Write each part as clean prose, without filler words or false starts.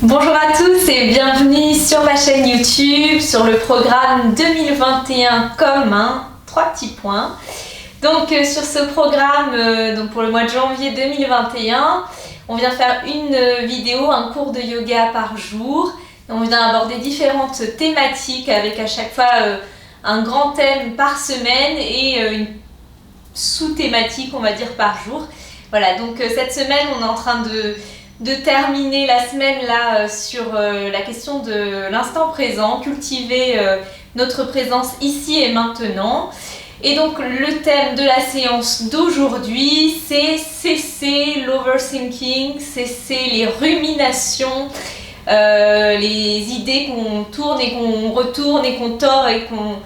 Bonjour à tous et bienvenue sur ma chaîne YouTube sur le programme 2021 commun, 3 petits points. Donc sur ce programme, pour le mois de janvier 2021, on vient faire une vidéo, un cours de yoga par jour. On vient aborder différentes thématiques avec à chaque fois un grand thème par semaine et une sous-thématique, on va dire, par jour. Voilà, donc cette semaine, on est en train de terminer la semaine là sur la question de l'instant présent, cultiver notre présence ici et maintenant. Et donc le thème de la séance d'aujourd'hui, c'est cesser l'overthinking, cesser les ruminations, les idées qu'on tourne et qu'on retourne et qu'on tord et qu'on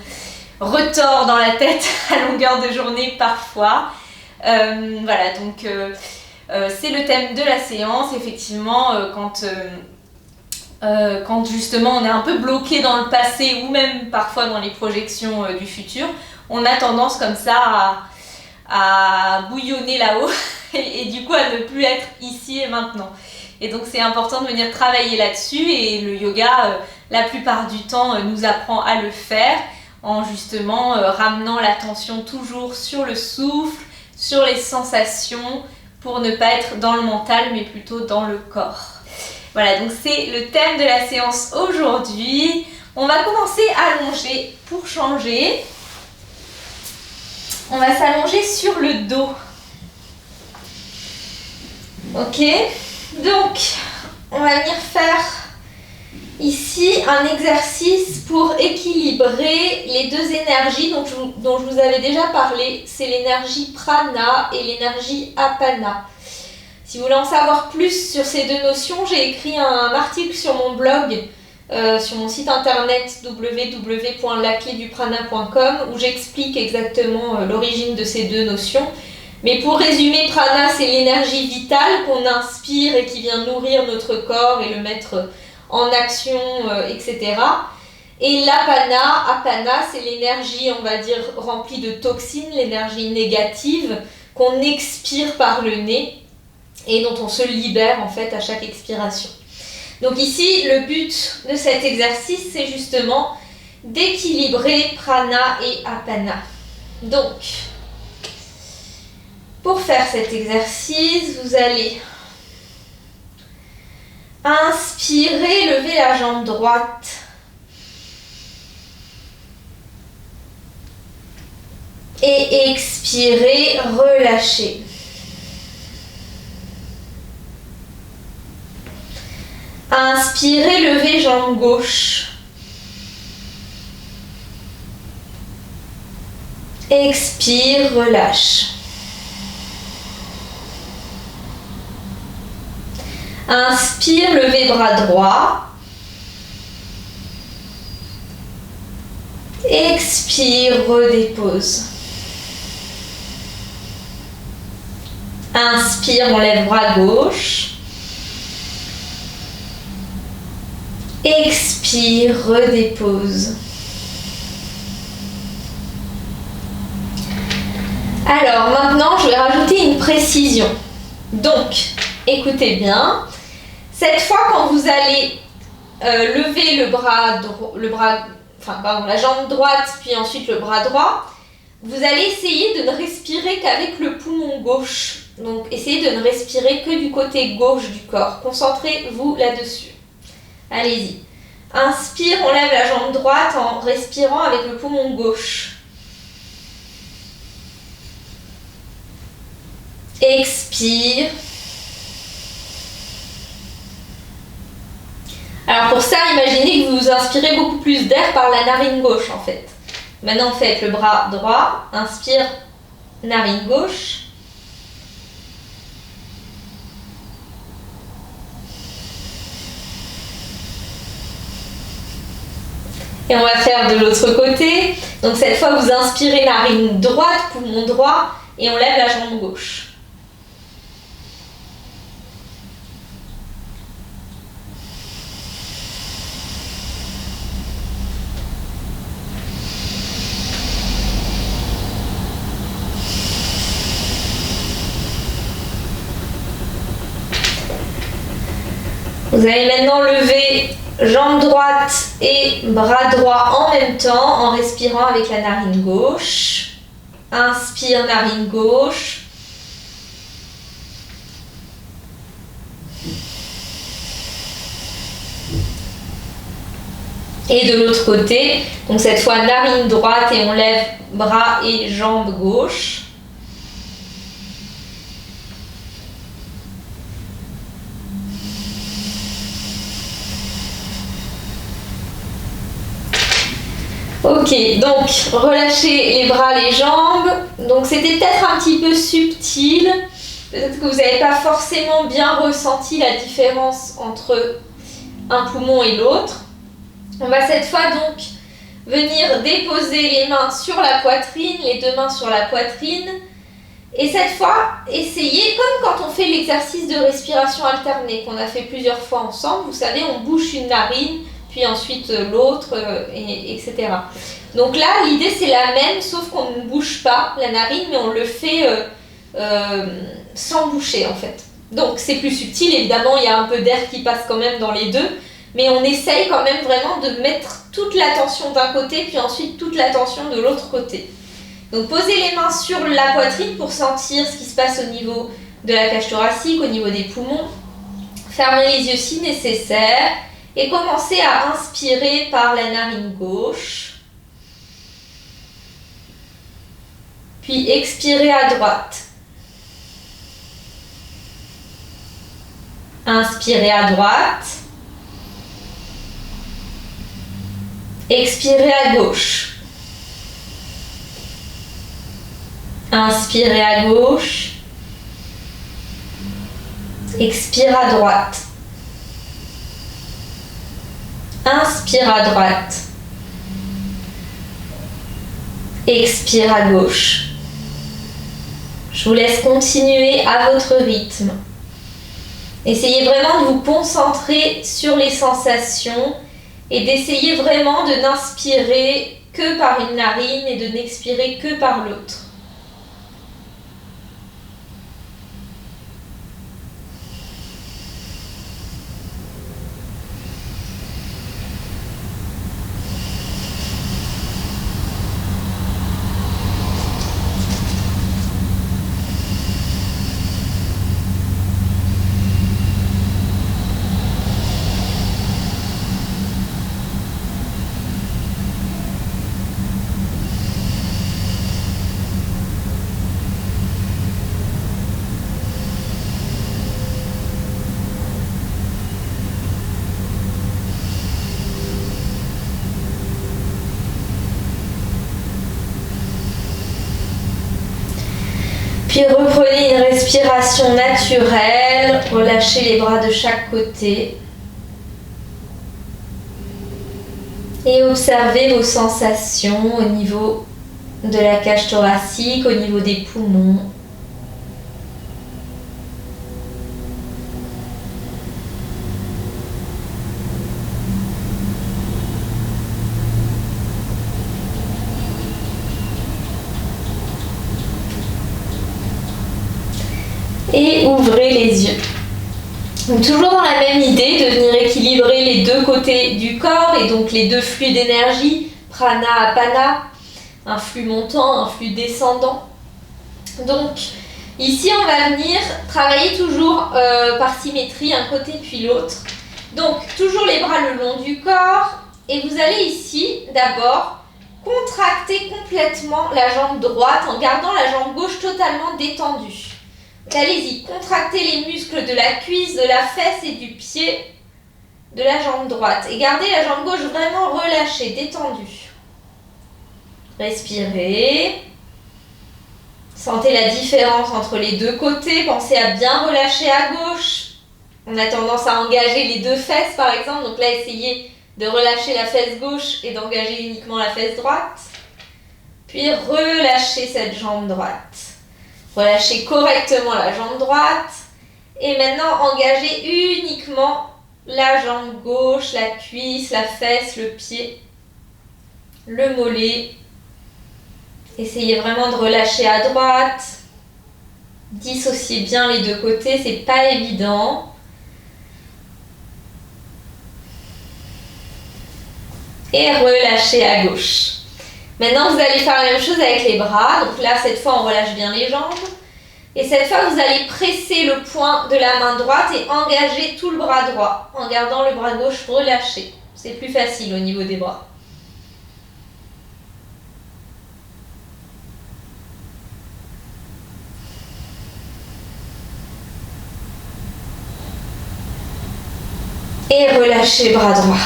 retord dans la tête à longueur de journée parfois. Voilà, donc c'est le thème de la séance, effectivement, quand justement on est un peu bloqué dans le passé ou même parfois dans les projections du futur, on a tendance comme ça à bouillonner là-haut et du coup à ne plus être ici et maintenant. Et donc c'est important de venir travailler là-dessus et le yoga, la plupart du temps, nous apprend à le faire en justement ramenant l'attention toujours sur le souffle, sur les sensations, pour ne pas être dans le mental mais plutôt dans le corps. Voilà, donc c'est le thème de la séance aujourd'hui. On va commencer allongé pour changer. On va s'allonger sur le dos. Ok, donc on va venir faire ici un exercice pour équilibrer les deux énergies dont je vous avais déjà parlé. C'est l'énergie prana et l'énergie apana. Si vous voulez en savoir plus sur ces deux notions, j'ai écrit un article sur mon blog, sur mon site internet www.lacléduprana.com où j'explique exactement l'origine de ces deux notions. Mais pour résumer, prana, c'est l'énergie vitale qu'on inspire et qui vient nourrir notre corps et le mettre en action, etc. Et apana, c'est l'énergie, on va dire, remplie de toxines, l'énergie négative qu'on expire par le nez et dont on se libère en fait à chaque expiration. Donc ici, le but de cet exercice, c'est justement d'équilibrer prana et apana. Donc, pour faire cet exercice, vous allez inspirer, lever la jambe droite. Et expirer, relâcher. Inspirez, levez jambe gauche. Expire, relâche. Inspire, levez bras droit. Expire, redépose. Inspire, on lève bras gauche. Expire, redépose. Alors maintenant, je vais rajouter une précision. Donc, écoutez bien. Cette fois, quand vous allez lever la jambe droite, puis ensuite le bras droit, vous allez essayer de ne respirer qu'avec le poumon gauche. Donc, essayez de ne respirer que du côté gauche du corps. Concentrez-vous là-dessus. Allez-y. Inspire, on lève la jambe droite en respirant avec le poumon gauche. Expire. Alors pour ça, imaginez que vous inspirez beaucoup plus d'air par la narine gauche en fait. Maintenant, faites le bras droit. Inspire, narine gauche. Et on va faire de l'autre côté. Donc cette fois, vous inspirez narine droite, poumon droit, et on lève la jambe gauche. Vous allez maintenant lever jambe droite et bras droit en même temps en respirant avec la narine gauche. Inspire, narine gauche. Et de l'autre côté, donc cette fois narine droite et on lève bras et jambes gauche. Ok, donc relâchez les bras, les jambes. Donc c'était peut-être un petit peu subtil. Peut-être que vous n'avez pas forcément bien ressenti la différence entre un poumon et l'autre. On va cette fois donc venir déposer les mains sur la poitrine, les deux mains sur la poitrine. Et cette fois, essayez, comme quand on fait l'exercice de respiration alternée qu'on a fait plusieurs fois ensemble, vous savez, on bouche une narine, puis ensuite l'autre, etc. Donc là, l'idée c'est la même, sauf qu'on ne bouge pas la narine, mais on le fait sans boucher en fait. Donc c'est plus subtil, évidemment, il y a un peu d'air qui passe quand même dans les deux, mais on essaye quand même vraiment de mettre toute l'attention d'un côté, puis ensuite toute l'attention de l'autre côté. Donc posez les mains sur la poitrine pour sentir ce qui se passe au niveau de la cage thoracique, au niveau des poumons. Fermez les yeux si nécessaire. Et commencez à inspirer par la narine gauche. Puis expirez à droite. Inspirez à droite. Expirez à gauche. Inspirez à gauche. Expire à droite. Inspire à droite. Expire à gauche. Je vous laisse continuer à votre rythme. Essayez vraiment de vous concentrer sur les sensations et d'essayer vraiment de n'inspirer que par une narine et de n'expirer que par l'autre. Puis reprenez une respiration naturelle, relâchez les bras de chaque côté et observez vos sensations au niveau de la cage thoracique, au niveau des poumons. Et ouvrez les yeux. Donc toujours dans la même idée de venir équilibrer les deux côtés du corps et donc les deux flux d'énergie, prana, apana, un flux montant, un flux descendant. Donc ici on va venir travailler toujours par symétrie, un côté puis l'autre. Donc toujours les bras le long du corps et vous allez ici d'abord contracter complètement la jambe droite en gardant la jambe gauche totalement détendue. Allez-y, contractez les muscles de la cuisse, de la fesse et du pied de la jambe droite. Et gardez la jambe gauche vraiment relâchée, détendue. Respirez. Sentez la différence entre les deux côtés. Pensez à bien relâcher à gauche. On a tendance à engager les deux fesses par exemple. Donc là, essayez de relâcher la fesse gauche et d'engager uniquement la fesse droite. Puis relâchez cette jambe droite. Relâchez correctement la jambe droite et maintenant engagez uniquement la jambe gauche, la cuisse, la fesse, le pied, le mollet. Essayez vraiment de relâcher à droite. Dissociez bien les deux côtés, c'est pas évident. Et relâchez à gauche. Maintenant, vous allez faire la même chose avec les bras. Donc là, cette fois, on relâche bien les jambes. Et cette fois, vous allez presser le poing de la main droite et engager tout le bras droit en gardant le bras gauche relâché. C'est plus facile au niveau des bras. Et relâchez le bras droit.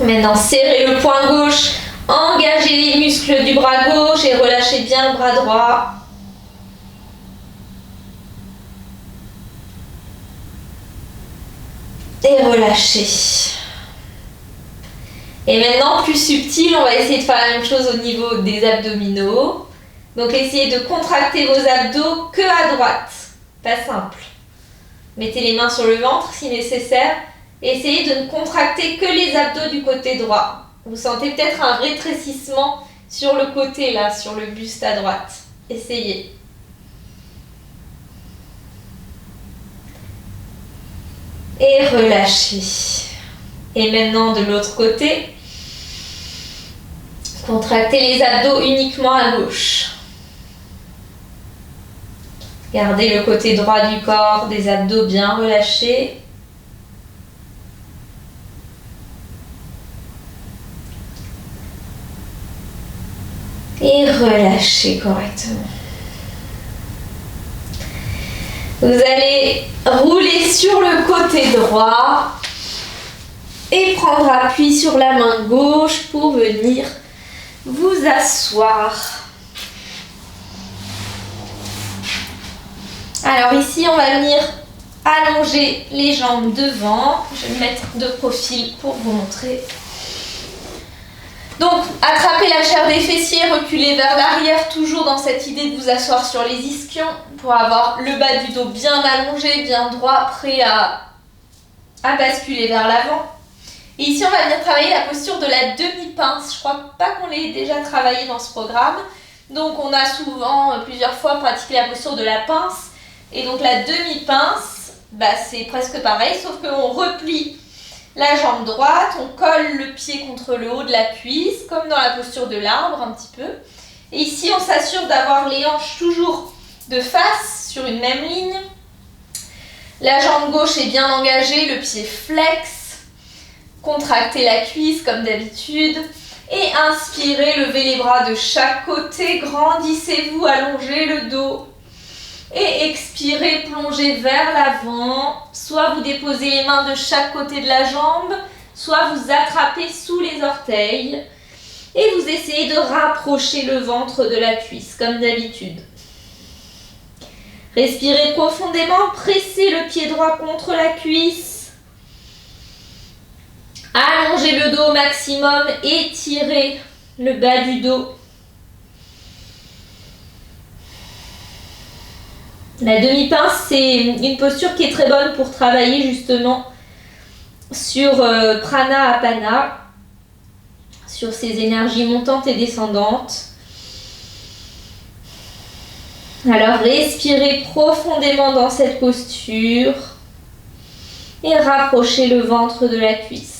Maintenant, serrez le poing gauche, engagez les muscles du bras gauche et relâchez bien le bras droit. Et relâchez. Et maintenant, plus subtil, on va essayer de faire la même chose au niveau des abdominaux. Donc, essayez de contracter vos abdos que à droite. Pas simple. Mettez les mains sur le ventre si nécessaire. Essayez de ne contracter que les abdos du côté droit. Vous sentez peut-être un rétrécissement sur le côté là, sur le buste à droite. Essayez. Et relâchez. Et maintenant de l'autre côté, contractez les abdos uniquement à gauche. Gardez le côté droit du corps, des abdos bien relâchés. Et relâchez correctement. Vous allez rouler sur le côté droit et prendre appui sur la main gauche pour venir vous asseoir. Alors ici, on va venir allonger les jambes devant. Je vais me mettre de profil pour vous montrer. Donc, attrapez la chair des fessiers, reculez vers l'arrière, toujours dans cette idée de vous asseoir sur les ischions pour avoir le bas du dos bien allongé, bien droit, prêt à basculer vers l'avant. Et ici, on va venir travailler la posture de la demi-pince. Je crois pas qu'on l'ait déjà travaillé dans ce programme. Donc, on a souvent, plusieurs fois, pratiqué la posture de la pince. Et donc, la demi-pince, c'est presque pareil, sauf qu'on replie la jambe droite, on colle le pied contre le haut de la cuisse, comme dans la posture de l'arbre un petit peu. Et ici, on s'assure d'avoir les hanches toujours de face sur une même ligne. La jambe gauche est bien engagée, le pied flex. Contractez la cuisse comme d'habitude. Et inspirez, levez les bras de chaque côté, grandissez-vous, allongez le dos. Et expirez, plongez vers l'avant. Soit vous déposez les mains de chaque côté de la jambe, soit vous attrapez sous les orteils. Et vous essayez de rapprocher le ventre de la cuisse, comme d'habitude. Respirez profondément, pressez le pied droit contre la cuisse. Allongez le dos au maximum, étirez le bas du dos. La demi-pince, c'est une posture qui est très bonne pour travailler justement sur prana apana, sur ces énergies montantes et descendantes. Alors respirez profondément dans cette posture et rapprochez le ventre de la cuisse.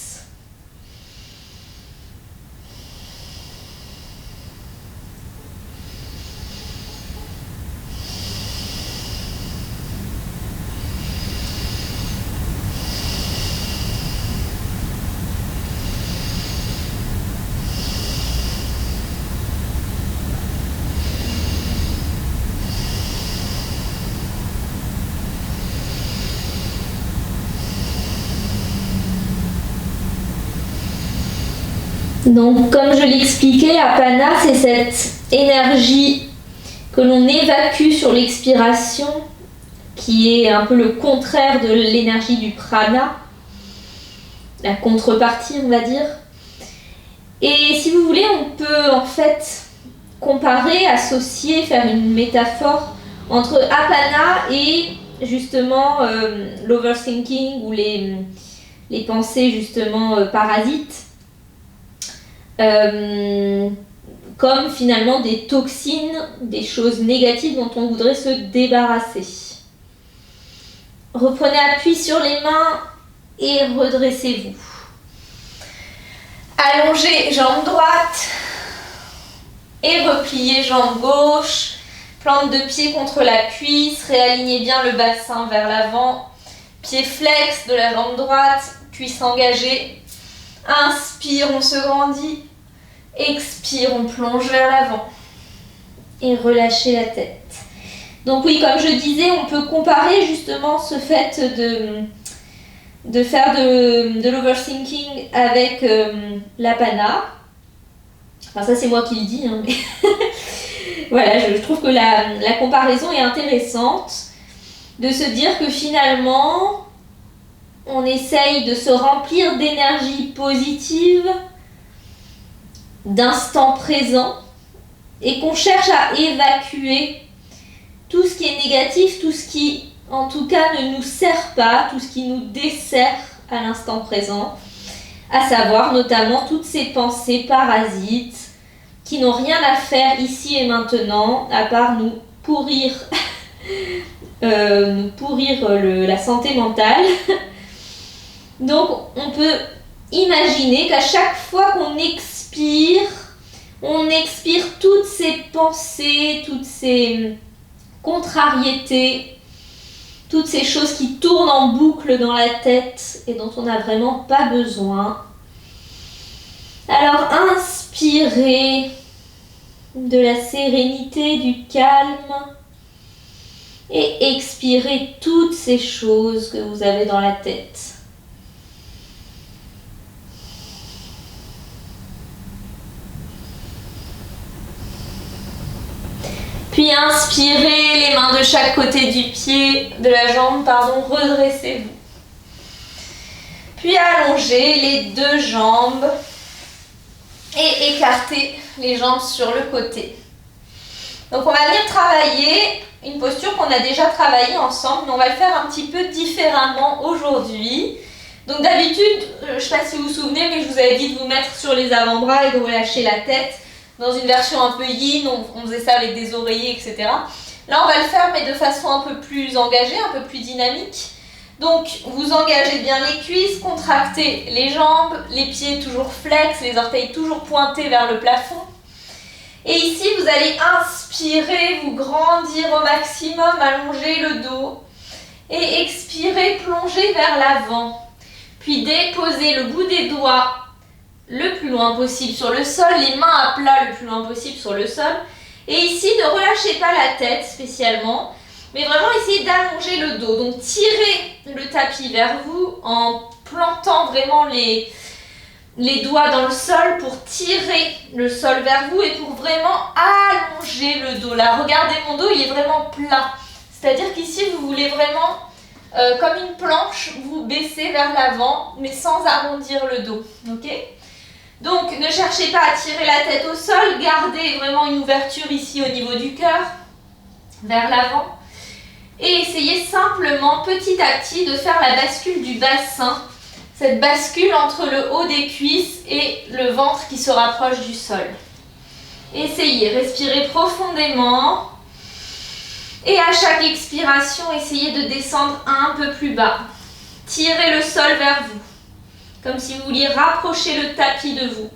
Donc, comme je l'expliquais, Apana, c'est cette énergie que l'on évacue sur l'expiration, qui est un peu le contraire de l'énergie du prana, la contrepartie, on va dire. Et si vous voulez, on peut en fait comparer, associer, faire une métaphore entre Apana et justement l'overthinking ou les pensées justement parasites. Comme finalement des toxines, des choses négatives dont on voudrait se débarrasser. Reprenez appui sur les mains et redressez-vous. Allongez jambe droite et repliez jambe gauche. Plante de pied contre la cuisse, réalignez bien le bassin vers l'avant. Pied flex de la jambe droite, cuisse engagée. Inspire, on se grandit. Expire, on plonge vers l'avant. Et relâchez la tête. Donc oui, comme je disais, on peut comparer justement ce fait de faire de l'overthinking avec l'apana. Enfin ça c'est moi qui le dis, hein, mais voilà, je trouve que la comparaison est intéressante. De se dire que finalement, on essaye de se remplir d'énergie positive, d'instant présent, et qu'on cherche à évacuer tout ce qui est négatif, tout ce qui en tout cas ne nous sert pas, tout ce qui nous dessert à l'instant présent, à savoir notamment toutes ces pensées parasites qui n'ont rien à faire ici et maintenant, à part nous pourrir, la santé mentale. Donc on peut imaginer qu'à chaque fois qu'on expire, on expire toutes ces pensées, toutes ces contrariétés, toutes ces choses qui tournent en boucle dans la tête et dont on n'a vraiment pas besoin. Alors inspirez de la sérénité, du calme et expirez toutes ces choses que vous avez dans la tête. Puis inspirez, les mains de chaque côté du pied, de la jambe, redressez-vous. Puis allongez les deux jambes et écartez les jambes sur le côté. Donc on va venir travailler une posture qu'on a déjà travaillée ensemble, mais on va le faire un petit peu différemment aujourd'hui. Donc d'habitude, je ne sais pas si vous vous souvenez, mais je vous avais dit de vous mettre sur les avant-bras et de relâcher la tête. Dans une version un peu yin, on faisait ça avec des oreillers, etc. Là, on va le faire, mais de façon un peu plus engagée, un peu plus dynamique. Donc, vous engagez bien les cuisses, contractez les jambes, les pieds toujours flex, les orteils toujours pointés vers le plafond. Et ici, vous allez inspirer, vous grandir au maximum, allonger le dos. Et expirer, plonger vers l'avant. Puis déposer le bout des doigts le plus loin possible sur le sol, les mains à plat le plus loin possible sur le sol. Et ici, ne relâchez pas la tête spécialement, mais vraiment essayez d'allonger le dos. Donc tirez le tapis vers vous en plantant vraiment les doigts dans le sol pour tirer le sol vers vous et pour vraiment allonger le dos. Là, regardez mon dos, il est vraiment plat. C'est-à-dire qu'ici, vous voulez vraiment, comme une planche, vous baisser vers l'avant, mais sans arrondir le dos. Ok ? Donc, ne cherchez pas à tirer la tête au sol, gardez vraiment une ouverture ici au niveau du cœur, vers l'avant. Et essayez simplement, petit à petit, de faire la bascule du bassin. Cette bascule entre le haut des cuisses et le ventre qui se rapproche du sol. Essayez, respirez profondément. Et à chaque expiration, essayez de descendre un peu plus bas. Tirez le sol vers vous. Comme si vous vouliez rapprocher le tapis de vous.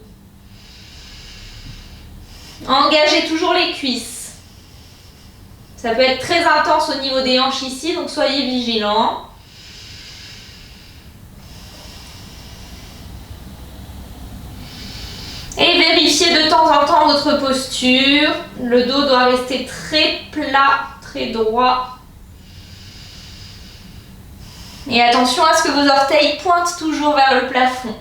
Engagez toujours les cuisses. Ça peut être très intense au niveau des hanches ici, donc soyez vigilants. Et vérifiez de temps en temps votre posture. Le dos doit rester très plat, très droit. Et attention à ce que vos orteils pointent toujours vers le plafond.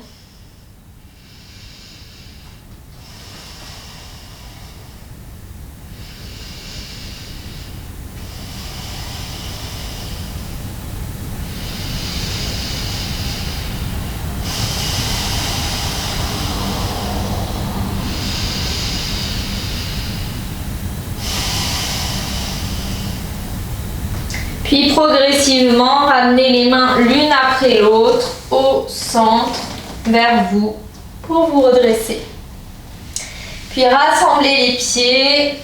Puis progressivement, ramenez les mains l'une après l'autre au centre, vers vous, pour vous redresser. Puis rassemblez les pieds.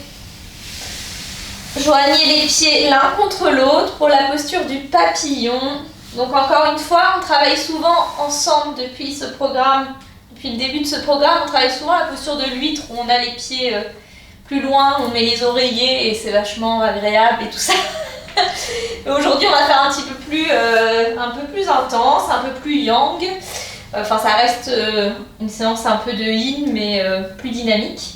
Joignez les pieds l'un contre l'autre pour la posture du papillon. Donc encore une fois, on travaille souvent ensemble depuis ce programme, depuis le début de ce programme, on travaille souvent la posture de l'huître où on a les pieds plus loin, on met les oreillers et c'est vachement agréable et tout ça. Aujourd'hui, on va faire un peu plus intense, un peu plus yang. Enfin, ça reste une séance un peu de yin, mais plus dynamique.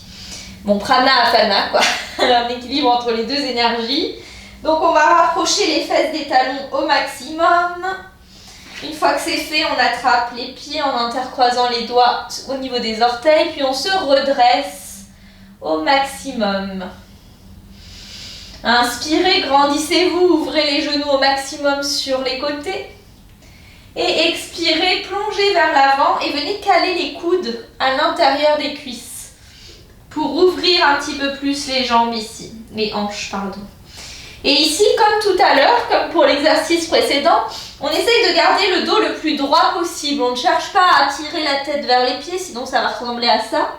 Bon, prana, apana, quoi. Un équilibre entre les deux énergies. Donc, on va rapprocher les fesses des talons au maximum. Une fois que c'est fait, on attrape les pieds en intercroisant les doigts au niveau des orteils, puis on se redresse au maximum. Inspirez, grandissez-vous, ouvrez les genoux au maximum sur les côtés. Et expirez, plongez vers l'avant et venez caler les coudes à l'intérieur des cuisses pour ouvrir un petit peu plus les jambes ici, les hanches, pardon. Et ici, comme tout à l'heure, comme pour l'exercice précédent, on essaye de garder le dos le plus droit possible. On ne cherche pas à tirer la tête vers les pieds, sinon ça va ressembler à ça.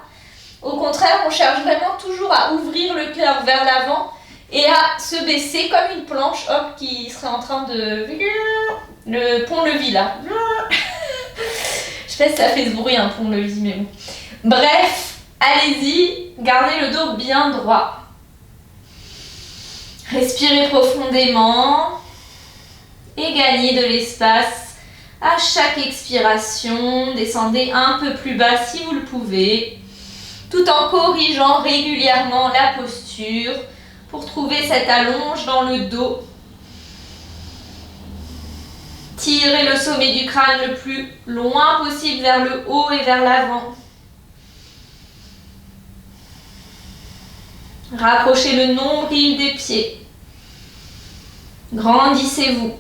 Au contraire, on cherche vraiment toujours à ouvrir le cœur vers l'avant et à se baisser comme une planche, hop, qui serait en train de... Le pont-levis, là. Je sais pas si ça fait ce bruit, un pont-levis, mais bon. Bref, allez-y, gardez le dos bien droit. Respirez profondément et gagnez de l'espace à chaque expiration. Descendez un peu plus bas si vous le pouvez, tout en corrigeant régulièrement la posture pour trouver cette allonge dans le dos. Tirez le sommet du crâne le plus loin possible vers le haut et vers l'avant. Rapprochez le nombril des pieds. Grandissez-vous.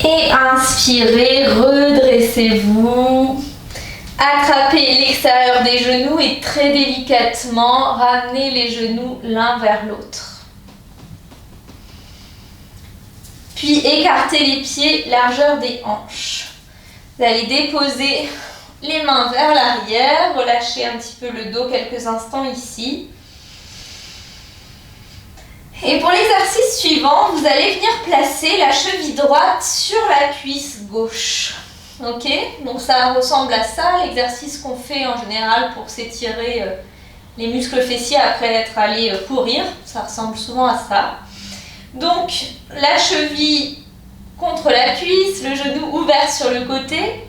Et inspirez, redressez-vous. Attrapez l'extérieur des genoux et très délicatement ramenez les genoux l'un vers l'autre. Puis écartez les pieds, largeur des hanches. Vous allez déposer les mains vers l'arrière, relâchez un petit peu le dos quelques instants ici. Et pour l'exercice suivant, vous allez venir placer la cheville droite sur la cuisse gauche. Ok? Donc ça ressemble à ça, l'exercice qu'on fait en général pour s'étirer les muscles fessiers après être allé courir. Ça ressemble souvent à ça. Donc la cheville contre la cuisse, le genou ouvert sur le côté.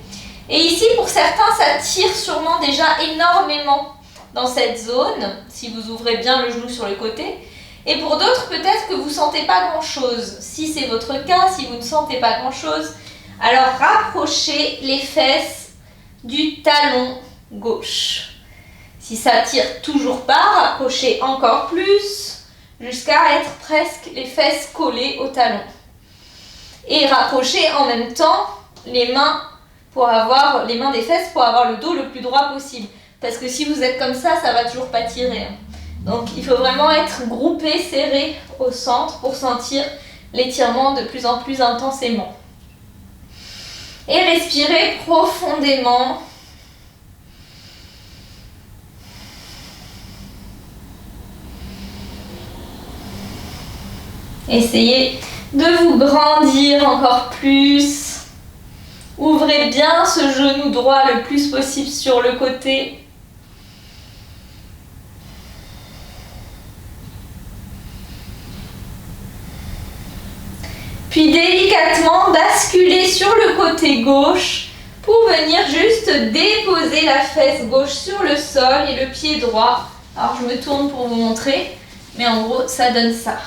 Et ici, pour certains, ça tire sûrement déjà énormément dans cette zone, si vous ouvrez bien le genou sur le côté. Et pour d'autres, peut-être que vous ne sentez pas grand-chose. Si c'est votre cas, si vous ne sentez pas grand-chose, alors rapprochez les fesses du talon gauche. Si ça tire toujours pas, rapprochez encore plus jusqu'à être presque les fesses collées au talon. Et rapprochez en même temps les mains des fesses pour avoir le dos le plus droit possible. Parce que si vous êtes comme ça va toujours pas tirer. Donc il faut vraiment être groupé, serré au centre pour sentir l'étirement de plus en plus intensément. Et respirez profondément. Essayez de vous grandir encore plus. Ouvrez bien ce genou droit le plus possible sur le côté. Puis délicatement basculez sur le côté gauche pour venir juste déposer la fesse gauche sur le sol et le pied droit. Alors je me tourne pour vous montrer, mais en gros ça donne ça.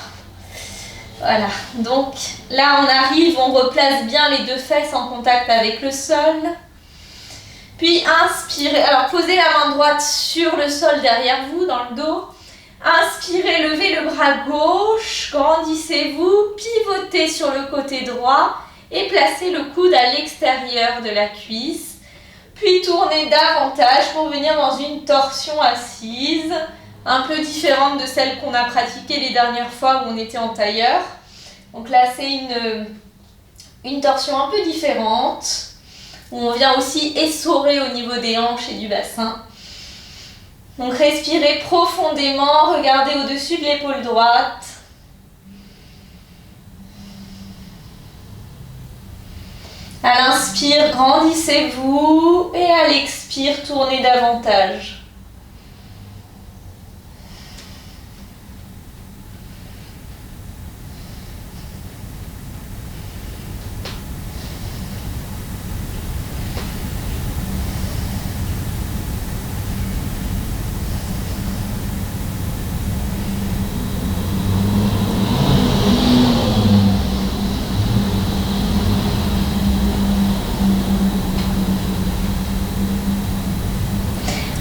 Voilà, donc là on arrive, on replace bien les deux fesses en contact avec le sol. Puis inspirez, alors posez la main droite sur le sol derrière vous, dans le dos. Inspirez, levez le bras gauche, grandissez-vous, pivotez sur le côté droit et placez le coude à l'extérieur de la cuisse. Puis tournez davantage pour venir dans une torsion assise. un peu différente de celle qu'on a pratiquée les dernières fois où on était en tailleur. Donc là, c'est une torsion un peu différente, où on vient aussi essorer au niveau des hanches et du bassin. Donc respirez profondément, regardez au-dessus de l'épaule droite. À l'inspire, grandissez-vous et à l'expire, tournez davantage.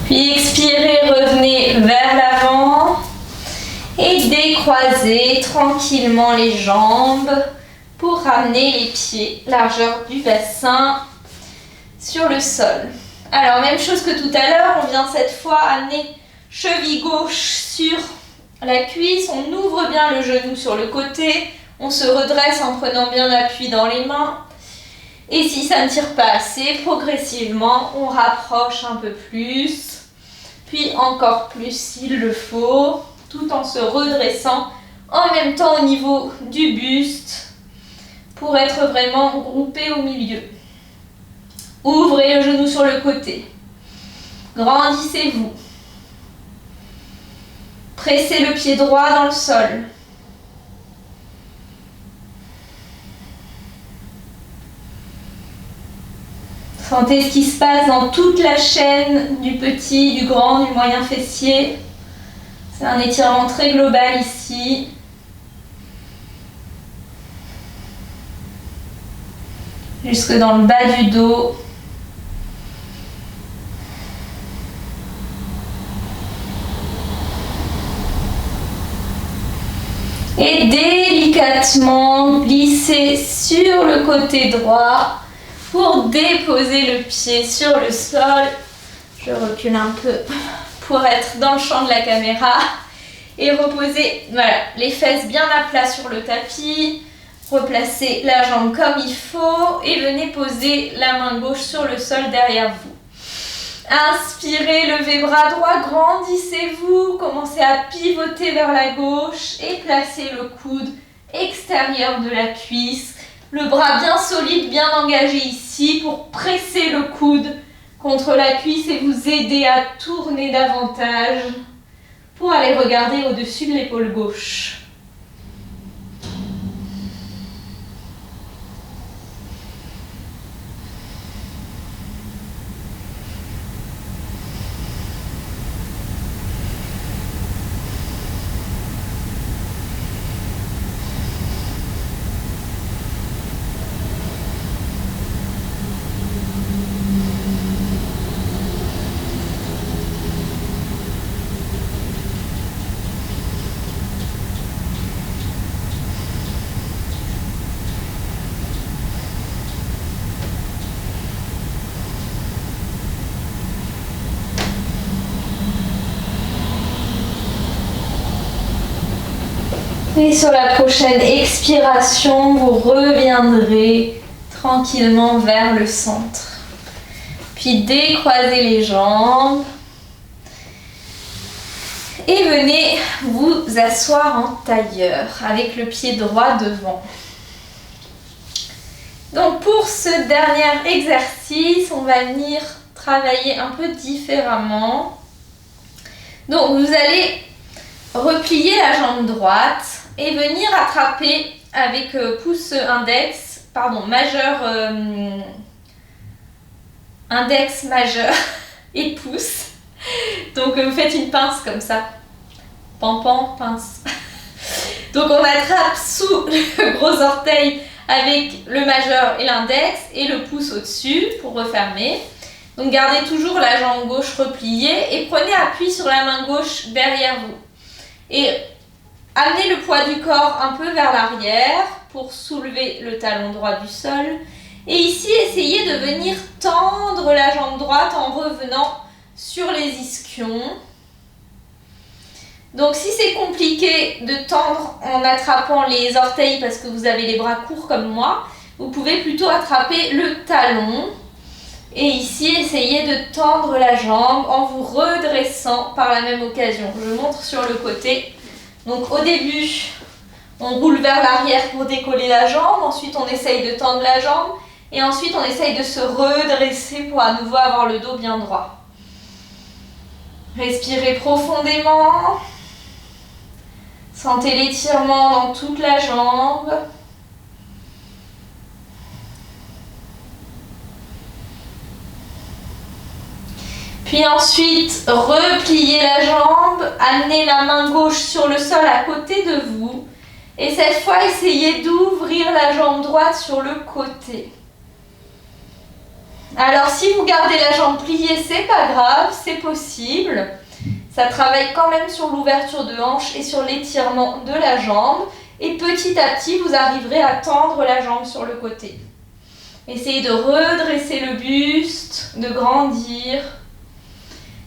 Puis expirez, revenez vers l'avant et décroisez tranquillement les jambes pour ramener les pieds, largeur du bassin, sur le sol. Alors même chose que tout à l'heure, on vient cette fois amener cheville gauche sur la cuisse, on ouvre bien le genou sur le côté, on se redresse en prenant bien appui dans les mains. Et si ça ne tire pas assez, progressivement, on rapproche un peu plus, puis encore plus s'il le faut, tout en se redressant en même temps au niveau du buste pour être vraiment groupé au milieu. Ouvrez le genou sur le côté. Grandissez-vous. Pressez le pied droit dans le sol. Sentez ce qui se passe dans toute la chaîne du petit, du grand, du moyen fessier. C'est un étirement très global ici. Jusque dans le bas du dos. Et délicatement glisser sur le côté droit pour déposer le pied sur le sol. Je recule un peu pour être dans le champ de la caméra et reposer les fesses bien à plat sur le tapis. Replacez la jambe comme il faut et venez poser la main gauche sur le sol derrière vous. Inspirez, levez bras droit, grandissez-vous, commencez à pivoter vers la gauche et placez le coude extérieur de la cuisse. Le bras bien solide, bien engagé ici pour presser le coude contre la cuisse et vous aider à tourner davantage pour aller regarder au-dessus de l'épaule gauche. Et sur la prochaine expiration, vous reviendrez tranquillement vers le centre. Puis décroisez les jambes. Et venez vous asseoir en tailleur avec le pied droit devant. Donc pour ce dernier exercice, on va venir travailler un peu différemment. Donc vous allez replier la jambe droite et venir attraper avec pouce index, majeur, index majeur et pouce. Donc vous faites une pince comme ça. Pan, pince. Donc on attrape sous le gros orteil avec le majeur et l'index et le pouce au-dessus pour refermer. Donc gardez toujours la jambe gauche repliée et prenez appui sur la main gauche derrière vous. Et amenez le poids du corps un peu vers l'arrière pour soulever le talon droit du sol. Et ici, essayez de venir tendre la jambe droite en revenant sur les ischions. Donc si c'est compliqué de tendre en attrapant les orteils parce que vous avez les bras courts comme moi, vous pouvez plutôt attraper le talon et ici essayer de tendre la jambe en vous redressant par la même occasion. Je montre sur le côté. Donc au début, on roule vers l'arrière pour décoller la jambe, ensuite on essaye de tendre la jambe et ensuite on essaye de se redresser pour à nouveau avoir le dos bien droit. Respirez profondément. Sentez l'étirement dans toute la jambe. Puis ensuite, repliez la jambe, amenez la main gauche sur le sol à côté de vous. Et cette fois, essayez d'ouvrir la jambe droite sur le côté. Alors, si vous gardez la jambe pliée, c'est pas grave, c'est possible. Ça travaille quand même sur l'ouverture de hanche et sur l'étirement de la jambe. Et petit à petit, vous arriverez à tendre la jambe sur le côté. Essayez de redresser le buste, de grandir.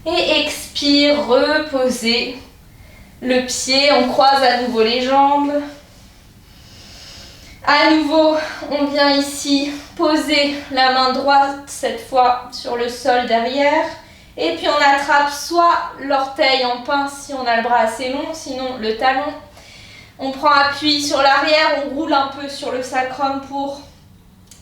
Et expire, reposez le pied, on croise à nouveau les jambes. À nouveau, on vient ici poser la main droite, cette fois sur le sol derrière. Et puis on attrape soit l'orteil en pince si on a le bras assez long, sinon le talon. On prend appui sur l'arrière, on roule un peu sur le sacrum pour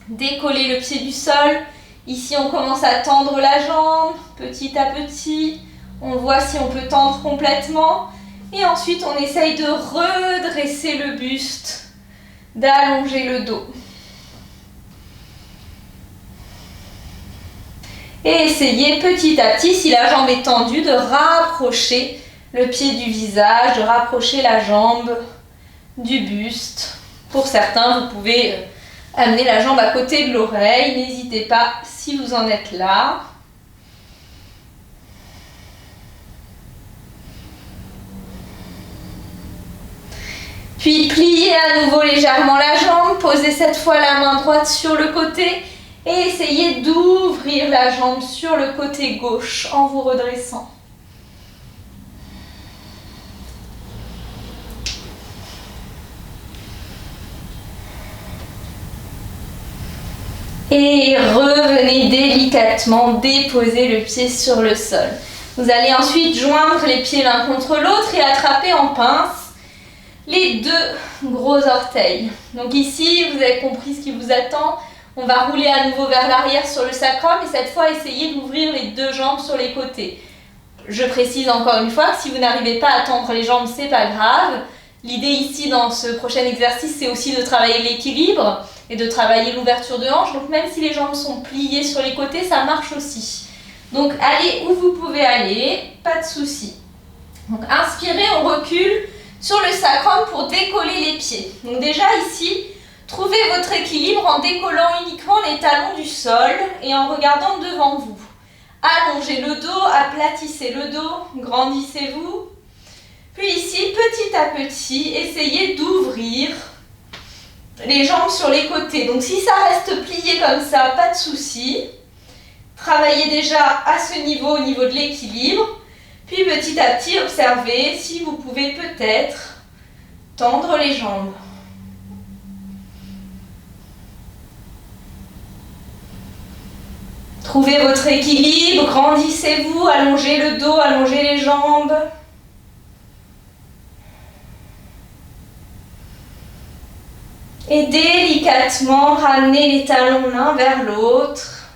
décoller le pied du sol. Ici, on commence à tendre la jambe, petit à petit. On voit si on peut tendre complètement. Et ensuite, on essaye de redresser le buste, d'allonger le dos. Et essayez petit à petit, si la jambe est tendue, de rapprocher le pied du visage, de rapprocher la jambe du buste. Pour certains, vous pouvez amener la jambe à côté de l'oreille, n'hésitez pas si vous en êtes là. Puis pliez à nouveau légèrement la jambe, posez cette fois la main droite sur le côté et essayez d'ouvrir la jambe sur le côté gauche en vous redressant. Et revenez délicatement déposer le pied sur le sol. Vous allez ensuite joindre les pieds l'un contre l'autre et attraper en pince les deux gros orteils. Donc ici, vous avez compris ce qui vous attend. On va rouler à nouveau vers l'arrière sur le sacrum et cette fois, essayez d'ouvrir les deux jambes sur les côtés. Je précise encore une fois que si vous n'arrivez pas à tendre les jambes, c'est pas grave. L'idée ici dans ce prochain exercice, c'est aussi de travailler l'équilibre et de travailler l'ouverture de hanche. Donc même si les jambes sont pliées sur les côtés, ça marche aussi. Donc allez où vous pouvez aller, pas de souci. Donc inspirez, on recule sur le sacrum pour décoller les pieds. Donc déjà ici, trouvez votre équilibre en décollant uniquement les talons du sol et en regardant devant vous. Allongez le dos, aplatissez le dos, grandissez-vous. Puis ici, petit à petit, essayez d'ouvrir les jambes sur les côtés. Donc si ça reste plié comme ça, pas de souci. Travaillez déjà à ce niveau, au niveau de l'équilibre. Puis petit à petit, observez si vous pouvez peut-être tendre les jambes. Trouvez votre équilibre, grandissez-vous, allongez le dos, allongez les jambes. Et délicatement, ramenez les talons l'un vers l'autre.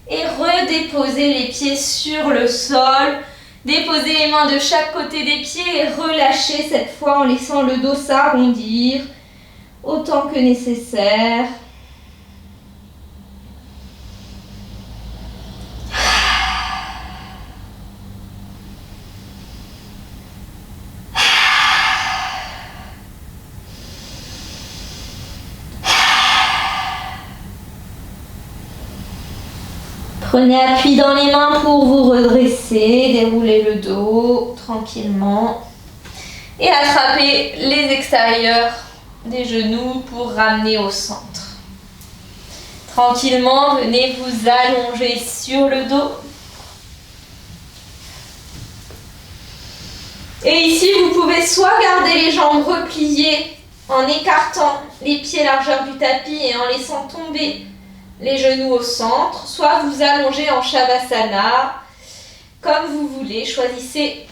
Et redéposez les pieds sur le sol. Déposez les mains de chaque côté des pieds et relâchez cette fois en laissant le dos s'arrondir autant que nécessaire. Prenez appui dans les mains pour vous redresser, déroulez le dos tranquillement et attrapez les extérieurs des genoux pour ramener au centre. Tranquillement, venez vous allonger sur le dos Et ici, vous pouvez soit garder les jambes repliées en écartant les pieds largeur du tapis et en laissant tomber les genoux au centre, soit vous allongez en Shavasana, comme vous voulez. Choisissez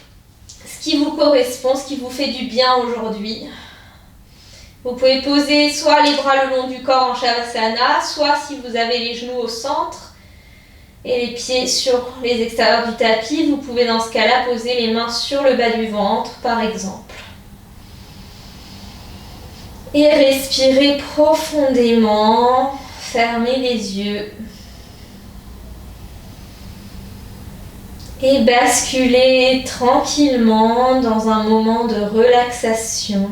ce qui vous correspond, ce qui vous fait du bien aujourd'hui. Vous pouvez poser soit les bras le long du corps en Shavasana, soit si vous avez les genoux au centre et les pieds sur les extérieurs du tapis, vous pouvez dans ce cas-là poser les mains sur le bas du ventre, par exemple. Et respirez profondément, fermez les yeux. Et basculez tranquillement dans un moment de relaxation,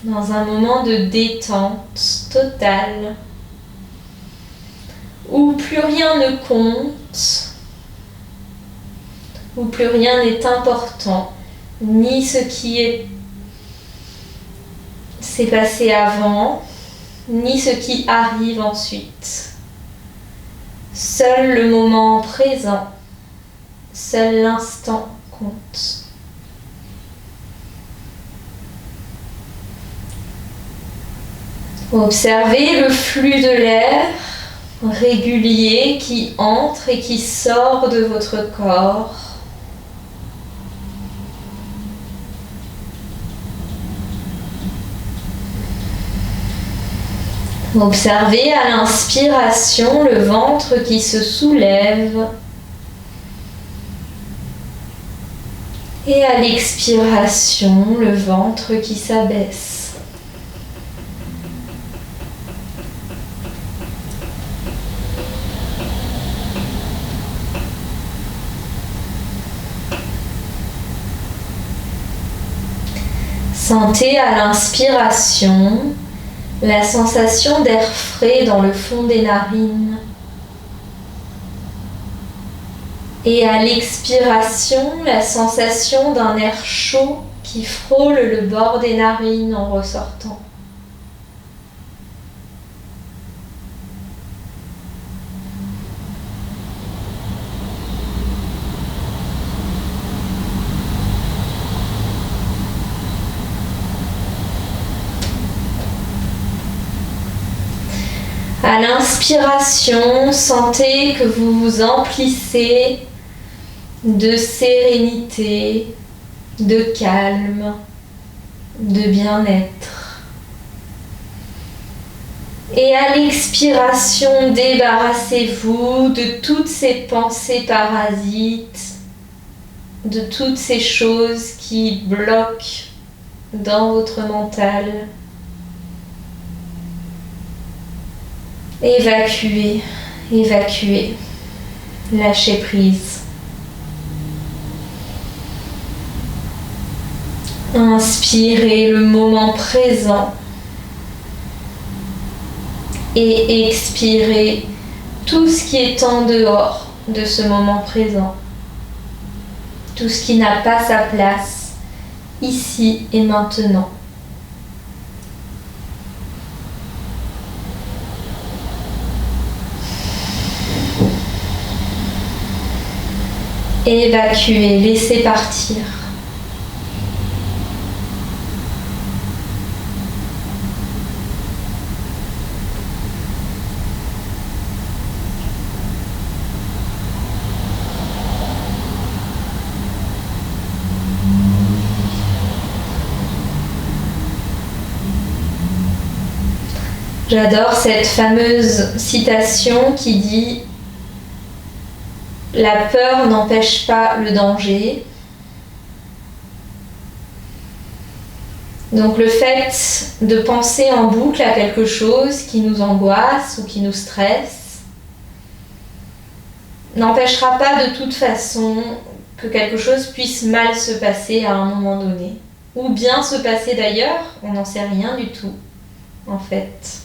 dans un moment de détente totale, où plus rien ne compte, où plus rien n'est important, ni ce qui s'est passé avant, ni ce qui arrive ensuite. Seul le moment présent, seul l'instant compte. Observez le flux de l'air régulier qui entre et qui sort de votre corps. Observez à l'inspiration le ventre qui se soulève et à l'expiration le ventre qui s'abaisse. Sentez à l'inspiration la sensation d'air frais dans le fond des narines. Et à l'expiration, la sensation d'un air chaud qui frôle le bord des narines en ressortant. À l'inspiration, sentez que vous vous emplissez de sérénité, de calme, de bien-être. Et à l'expiration, débarrassez-vous de toutes ces pensées parasites, de toutes ces choses qui bloquent dans votre mental. Évacuez, évacuez, lâchez prise. Inspirez le moment présent et expirez tout ce qui est en dehors de ce moment présent, tout ce qui n'a pas sa place ici et maintenant. Évacuez, laissez partir. J'adore cette fameuse citation qui dit « La peur n'empêche pas le danger ». Donc le fait de penser en boucle à quelque chose qui nous angoisse ou qui nous stresse n'empêchera pas de toute façon que quelque chose puisse mal se passer à un moment donné. Ou bien se passer d'ailleurs, on n'en sait rien du tout, en fait.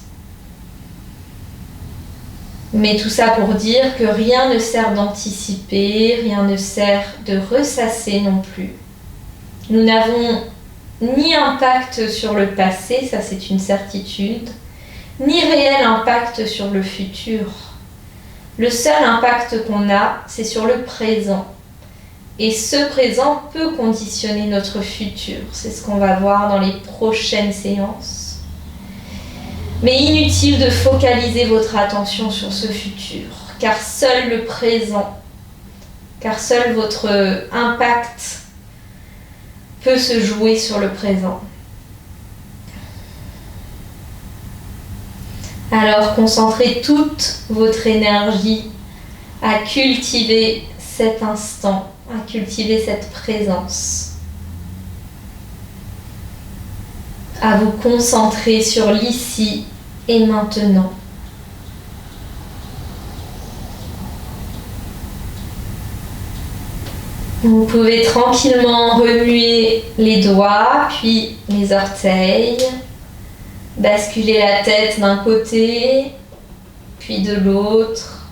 Mais tout ça pour dire que rien ne sert d'anticiper, rien ne sert de ressasser non plus. Nous n'avons ni impact sur le passé, ça c'est une certitude, ni réel impact sur le futur. Le seul impact qu'on a, c'est sur le présent. Et ce présent peut conditionner notre futur. C'est ce qu'on va voir dans les prochaines séances. Mais inutile de focaliser votre attention sur ce futur, car seul le présent, car seul votre impact peut se jouer sur le présent. Alors concentrez toute votre énergie à cultiver cet instant, à cultiver cette présence, à vous concentrer sur l'ici et maintenant. Vous pouvez tranquillement remuer les doigts, puis les orteils, basculer la tête d'un côté, puis de l'autre.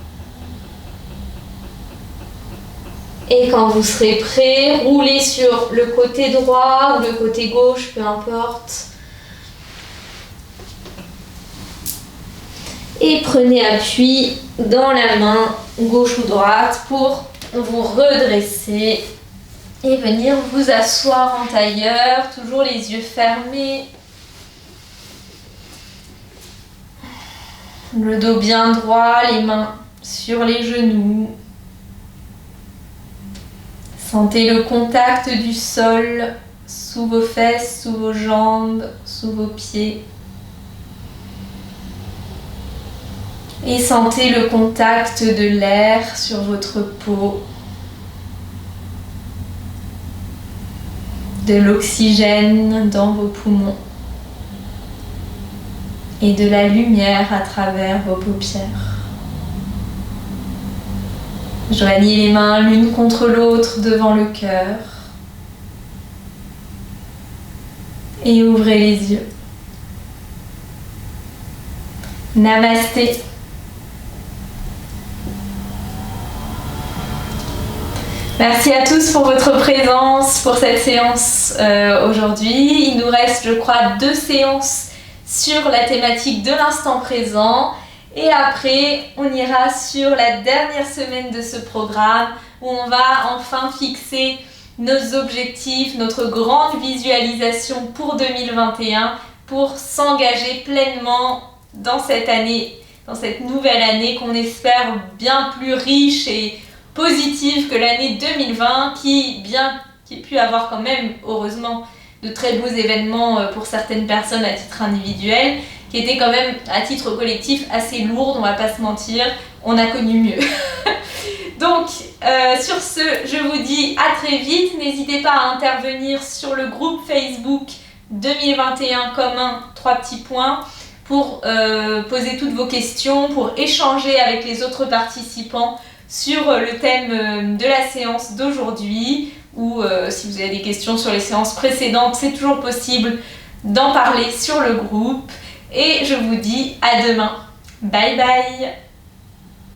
Et quand vous serez prêt, roulez sur le côté droit ou le côté gauche, peu importe. Et prenez appui dans la main gauche ou droite pour vous redresser et venir vous asseoir en tailleur, toujours les yeux fermés. Le dos bien droit, les mains sur les genoux. Sentez le contact du sol sous vos fesses, sous vos jambes, sous vos pieds. Et sentez le contact de l'air sur votre peau, de l'oxygène dans vos poumons et de la lumière à travers vos paupières. Joignez les mains l'une contre l'autre devant le cœur et ouvrez les yeux. Namasté. Merci à tous pour votre présence pour cette séance aujourd'hui. Il nous reste, je crois, 2 séances sur la thématique de l'instant présent. Et après, on ira sur la dernière semaine de ce programme où on va enfin fixer nos objectifs, notre grande visualisation pour 2021 pour s'engager pleinement dans cette année, dans cette nouvelle année qu'on espère bien plus riche et positive que l'année 2020 qui a pu avoir quand même, heureusement, de très beaux événements pour certaines personnes à titre individuel, qui étaient quand même à titre collectif assez lourdes, on va pas se mentir, on a connu mieux. Donc sur ce, je vous dis à très vite, n'hésitez pas à intervenir sur le groupe Facebook 2021 commun 3 petits points pour poser toutes vos questions, pour échanger avec les autres participants sur le thème de la séance d'aujourd'hui ou si vous avez des questions sur les séances précédentes, c'est toujours possible d'en parler sur le groupe. Et je vous dis à demain. Bye bye!